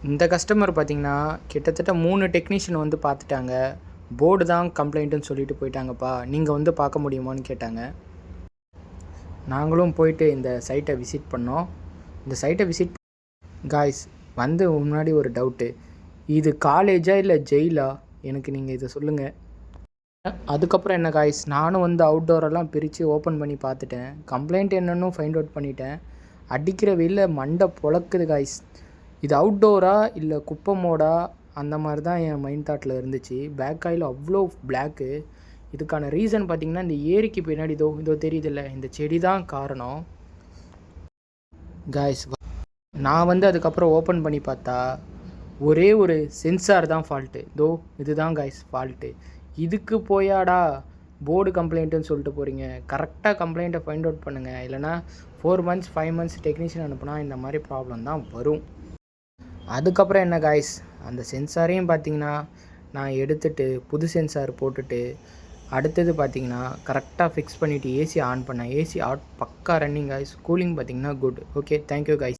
இந்த கஸ்டமர் பார்த்திங்கன்னா கிட்டத்தட்ட 3 டெக்னீஷியன் வந்து பார்த்துட்டாங்க. போர்டு தான் கம்ப்ளைண்ட்டுன்னு சொல்லிட்டு போயிட்டாங்கப்பா. நீங்கள் வந்து பார்க்க முடியுமான்னு கேட்டாங்க. நாங்களும் போயிட்டு இந்த சைட்டை விசிட் பண்ணோம். இந்த சைட்டை விசிட் காய்ஸ் வந்து முன்னாடி ஒரு டவுட்டு, இது காலேஜா இல்லை ஜெயிலா? எனக்கு நீங்கள் இதை சொல்லுங்கள். அதுக்கப்புறம் என்ன காய்ஸ், நானும் வந்து அவுட்டோரெல்லாம் பிரித்து ஓப்பன் பண்ணி பார்த்துட்டேன். கம்ப்ளைண்ட் என்னன்னு ஃபைண்ட் அவுட் பண்ணிட்டேன். அடிக்கிற வெயிலில் மண்டை பொழக்குது காய்ஸ். இது அவுட்டோரா இல்லை குப்பை மோடா அந்த மாதிரி தான் என் மைண்ட் தாட்டில் இருந்துச்சு. பேக் ஆயில் அவ்வளோ பிளாக்கு. இதுக்கான ரீசன் பார்த்திங்கன்னா இந்த ஏரிக்கு பின்னாடி இதோ தெரியுதில்ல, இந்த செடி தான் காரணம் காய்ஸ். நான் வந்து அதுக்கப்புறம் ஓப்பன் பண்ணி பார்த்தா ஒரே ஒரு சென்சார் தான் ஃபால்ட்டு. இதுதான் காய்ஸ் ஃபால்ட்டு. இதுக்கு போயாடா போர்டு கம்ப்ளைண்ட்டுன்னு சொல்லிட்டு போகிறீங்க? கரெக்டாக கம்ப்ளைண்ட்டை ஃபைண்ட் அவுட் பண்ணுங்கள். இல்லைனா 4 months 5 months டெக்னீஷியன் அனுப்புனா இந்த மாதிரி ப்ராப்ளம் தான் வரும். அதுக்கப்புறம் என்ன காய்ஸ், அந்த சென்சாரையும் பார்த்திங்கன்னா நான் எடுத்துகிட்டு புது சென்சார் போட்டுட்டு அடுத்தது பார்த்திங்கன்னா கரெக்டாக ஃபிக்ஸ் பண்ணிவிட்டு ஏசி ஆன் பண்ணேன். ஏசி பக்கா ரன்னிங் காய்ஸ். கூலிங் பார்த்திங்கன்னா குட். Okay, thank you guys.